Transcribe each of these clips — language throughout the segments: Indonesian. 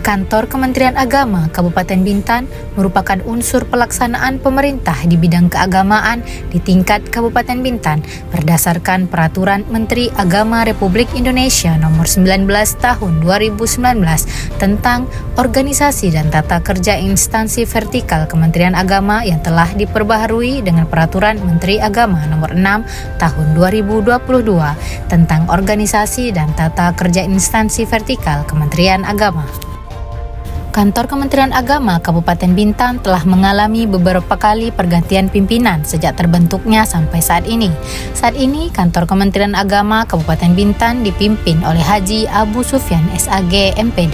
Kantor Kementerian Agama Kabupaten Bintan merupakan unsur pelaksanaan pemerintah di bidang keagamaan di tingkat Kabupaten Bintan berdasarkan Peraturan Menteri Agama Republik Indonesia Nomor 19 Tahun 2019 tentang organisasi dan tata kerja instansi vertikal Kementerian Agama yang telah diperbaharui dengan Peraturan Menteri Agama Nomor 6 Tahun 2022 tentang organisasi dan tata kerja instansi vertikal Kementerian Agama. Kantor Kementerian Agama Kabupaten Bintan telah mengalami beberapa kali pergantian pimpinan sejak terbentuknya sampai saat ini. Saat ini, Kantor Kementerian Agama Kabupaten Bintan dipimpin oleh Haji Abu Sufyan SAG MPD.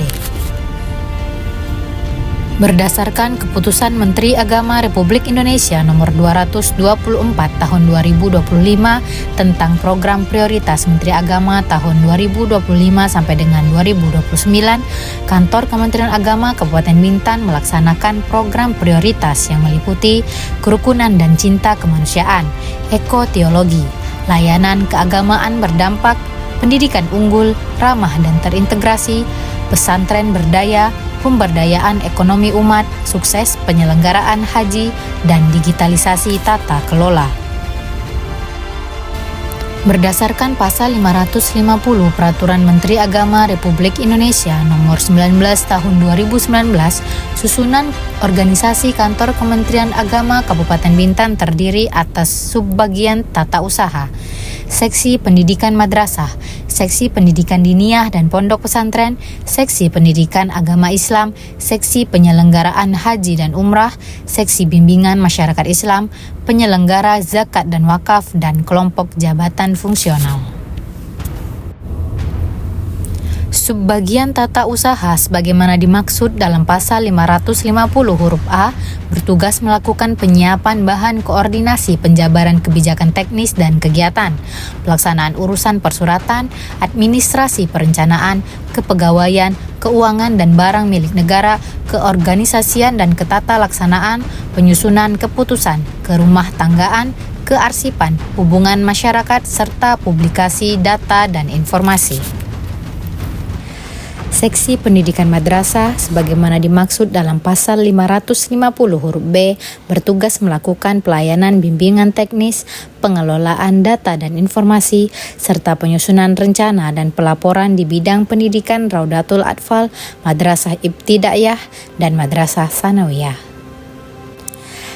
Berdasarkan Keputusan Menteri Agama Republik Indonesia Nomor 224 Tahun 2025 tentang Program Prioritas Menteri Agama tahun 2025 sampai dengan 2029, Kantor Kementerian Agama Kabupaten Bintan melaksanakan program prioritas yang meliputi kerukunan dan cinta kemanusiaan, ekoteologi, layanan keagamaan berdampak, pendidikan unggul, ramah dan terintegrasi, pesantren berdaya, pemberdayaan ekonomi umat, sukses penyelenggaraan haji, dan digitalisasi tata kelola. Berdasarkan Pasal 550 Peraturan Menteri Agama Republik Indonesia Nomor 19 Tahun 2019, susunan organisasi Kantor Kementerian Agama Kabupaten Bintan terdiri atas subbagian tata usaha, Seksi Pendidikan Madrasah, Seksi Pendidikan Diniyah dan Pondok Pesantren, Seksi Pendidikan Agama Islam, Seksi Penyelenggaraan Haji dan Umrah, Seksi Bimbingan Masyarakat Islam, Penyelenggara Zakat dan Wakaf, dan kelompok jabatan fungsional. Subbagian tata usaha sebagaimana dimaksud dalam Pasal 550 huruf A bertugas melakukan penyiapan bahan koordinasi penjabaran kebijakan teknis dan kegiatan, pelaksanaan urusan persuratan, administrasi perencanaan, kepegawaian, keuangan dan barang milik negara, keorganisasian dan ketata laksanaan, penyusunan keputusan, kerumah tanggaan, kearsipan, hubungan masyarakat, serta publikasi data dan informasi. Seksi Pendidikan Madrasah sebagaimana dimaksud dalam Pasal 550 huruf B bertugas melakukan pelayanan bimbingan teknis, pengelolaan data dan informasi, serta penyusunan rencana dan pelaporan di bidang pendidikan Raudatul Atfal, Madrasah Ibtidaiyah, dan Madrasah Sanawiyah.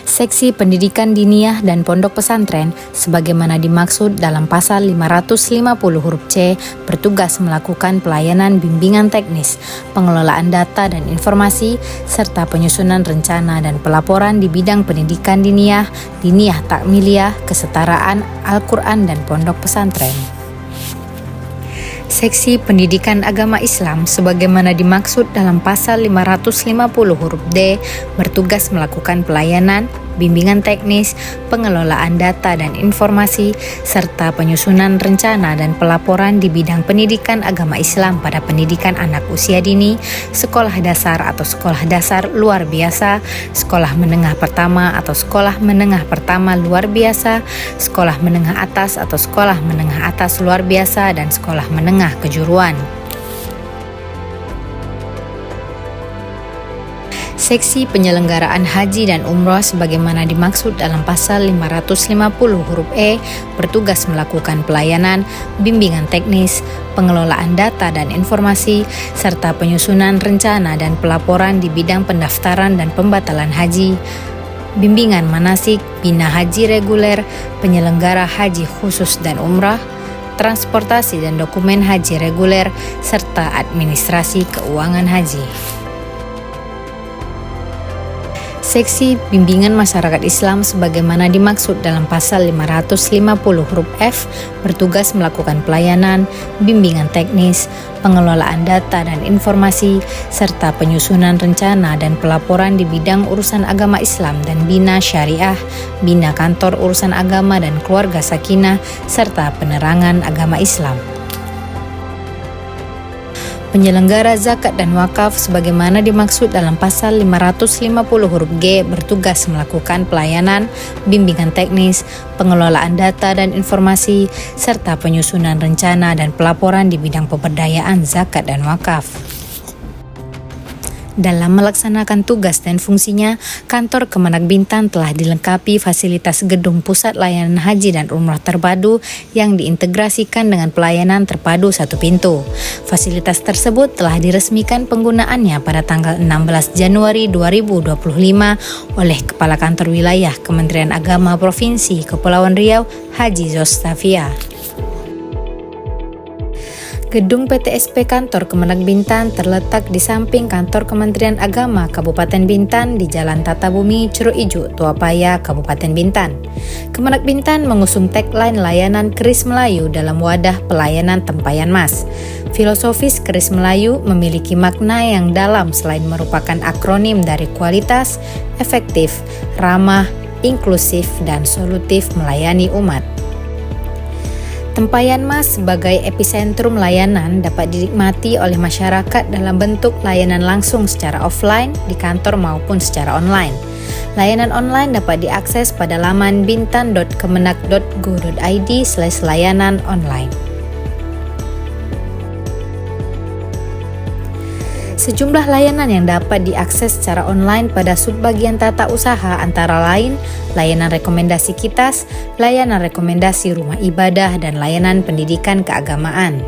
Seksi Pendidikan Diniyah dan Pondok Pesantren sebagaimana dimaksud dalam Pasal 550 huruf C bertugas melakukan pelayanan bimbingan teknis, pengelolaan data dan informasi, serta penyusunan rencana dan pelaporan di bidang pendidikan diniyah, diniyah takmiliyah, kesetaraan, Al-Quran dan Pondok Pesantren. Seksi Pendidikan Agama Islam sebagaimana dimaksud dalam Pasal 550 huruf D bertugas melakukan pelayanan, bimbingan teknis, pengelolaan data dan informasi, serta penyusunan rencana dan pelaporan di bidang pendidikan agama Islam pada pendidikan anak usia dini, sekolah dasar atau sekolah dasar luar biasa, sekolah menengah pertama atau sekolah menengah pertama luar biasa, sekolah menengah atas atau sekolah menengah atas luar biasa, dan sekolah menengah kejuruan. Seksi Penyelenggaraan Haji dan Umroh sebagaimana dimaksud dalam Pasal 550 huruf E bertugas melakukan pelayanan, bimbingan teknis, pengelolaan data dan informasi, serta penyusunan rencana dan pelaporan di bidang pendaftaran dan pembatalan haji, bimbingan manasik, bina haji reguler, penyelenggara haji khusus dan umrah, transportasi dan dokumen haji reguler, serta administrasi keuangan haji. Seksi Bimbingan Masyarakat Islam sebagaimana dimaksud dalam Pasal 550 huruf F bertugas melakukan pelayanan, bimbingan teknis, pengelolaan data dan informasi, serta penyusunan rencana dan pelaporan di bidang urusan agama Islam dan bina syariah, bina kantor urusan agama dan keluarga sakinah, serta penerangan agama Islam. Penyelenggara zakat dan wakaf sebagaimana dimaksud dalam Pasal 550 huruf G bertugas melakukan pelayanan, bimbingan teknis, pengelolaan data dan informasi, serta penyusunan rencana dan pelaporan di bidang pemberdayaan zakat dan wakaf. Dalam melaksanakan tugas dan fungsinya, kantor Kemenak Bintan telah dilengkapi fasilitas gedung pusat layanan haji dan umrah terpadu yang diintegrasikan dengan pelayanan terpadu satu pintu. Fasilitas tersebut telah diresmikan penggunaannya pada tanggal 16 Januari 2025 oleh Kepala Kantor Wilayah Kementerian Agama Provinsi Kepulauan Riau, Haji Zostafia. Gedung PTSP Kantor Kemenak Bintan terletak di samping Kantor Kementerian Agama Kabupaten Bintan di Jalan Tata Bumi Curug Ijo, Tuapaya, Kabupaten Bintan. Kemenak Bintan mengusung tagline layanan keris Melayu dalam wadah pelayanan tempayan mas. Filosofis keris Melayu memiliki makna yang dalam selain merupakan akronim dari kualitas, efektif, ramah, inklusif, dan solutif melayani umat. Tempayan mas sebagai epicentrum layanan dapat dinikmati oleh masyarakat dalam bentuk layanan langsung secara offline di kantor maupun secara online. Layanan online dapat diakses pada laman bintan.kemenak.go.id/layanan online. Sejumlah layanan yang dapat diakses secara online pada subbagian tata usaha antara lain layanan rekomendasi kitas, layanan rekomendasi rumah ibadah, dan layanan pendidikan keagamaan.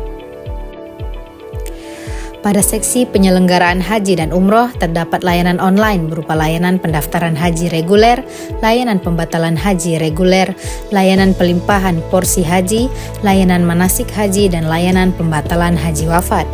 Pada seksi penyelenggaraan haji dan umroh terdapat layanan online berupa layanan pendaftaran haji reguler, layanan pembatalan haji reguler, layanan pelimpahan porsi haji, layanan manasik haji, dan layanan pembatalan haji wafat.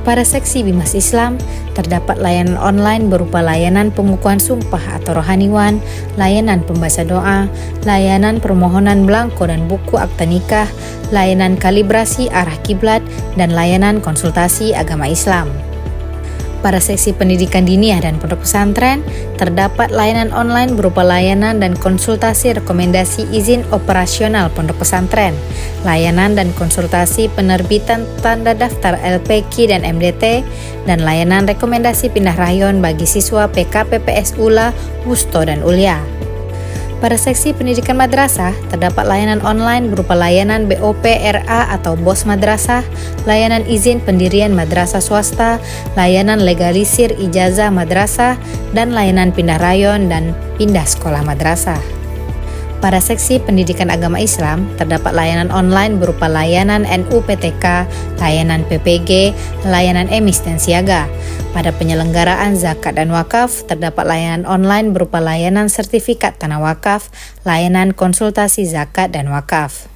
Pada seksi Bimas Islam, terdapat layanan online berupa layanan pengukuhan sumpah atau rohaniwan, layanan pembaca doa, layanan permohonan belangko dan buku akta nikah, layanan kalibrasi arah kiblat, dan layanan konsultasi agama Islam. Pada seksi pendidikan diniyah dan pondok pesantren, terdapat layanan online berupa layanan dan konsultasi rekomendasi izin operasional pondok pesantren, layanan dan konsultasi penerbitan tanda daftar LPQ dan MDT, dan layanan rekomendasi pindah rayon bagi siswa PKPPS ULA, WUSTO, dan ULIA. Pada seksi pendidikan madrasah, terdapat layanan online berupa layanan BOP RA atau BOS Madrasah, layanan izin pendirian madrasah swasta, layanan legalisir ijazah madrasah, dan layanan pindah rayon dan pindah sekolah madrasah. Pada seksi pendidikan agama Islam, terdapat layanan online berupa layanan NUPTK, layanan PPG, layanan emis dan siaga. Pada penyelenggaraan zakat dan wakaf, terdapat layanan online berupa layanan sertifikat tanah wakaf, layanan konsultasi zakat dan wakaf.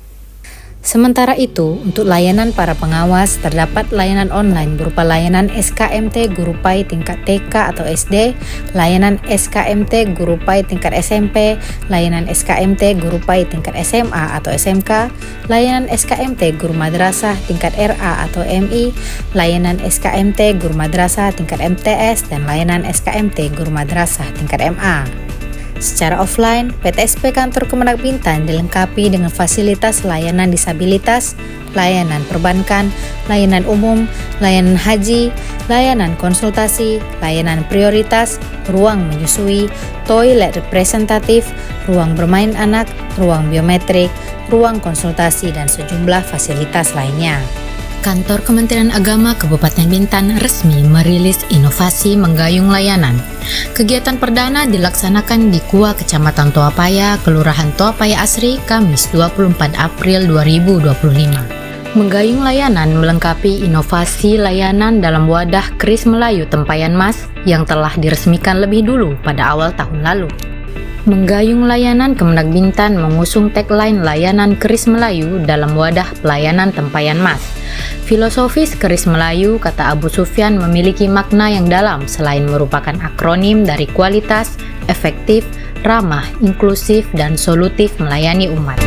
Sementara itu, untuk layanan para pengawas, terdapat layanan online berupa layanan SKMT Guru PAI tingkat TK atau SD, layanan SKMT Guru PAI tingkat SMP, layanan SKMT Guru PAI tingkat SMA atau SMK, layanan SKMT Guru Madrasah tingkat RA atau MI, layanan SKMT Guru Madrasah tingkat MTS, dan layanan SKMT Guru Madrasah tingkat MA. Secara offline, PTSP Kantor Kemenak Bintan dilengkapi dengan fasilitas layanan disabilitas, layanan perbankan, layanan umum, layanan haji, layanan konsultasi, layanan prioritas, ruang menyusui, toilet representatif, ruang bermain anak, ruang biometrik, ruang konsultasi, dan sejumlah fasilitas lainnya. Kantor Kementerian Agama Kabupaten Bintan resmi merilis inovasi menggayung layanan. Kegiatan perdana dilaksanakan di KUA Kecamatan Tuapaya, Kelurahan Tuapaya Asri, Kamis 24 April 2025. Menggayung layanan melengkapi inovasi layanan dalam wadah keris Melayu tempayan mas yang telah diresmikan lebih dulu pada awal tahun lalu. Menggayung layanan Kemenak Bintan mengusung tagline layanan keris Melayu dalam wadah pelayanan tempayan mas. Filosofis keris Melayu, kata Abu Sufyan, memiliki makna yang dalam selain merupakan akronim dari kualitas, efektif, ramah, inklusif, dan solutif melayani umat.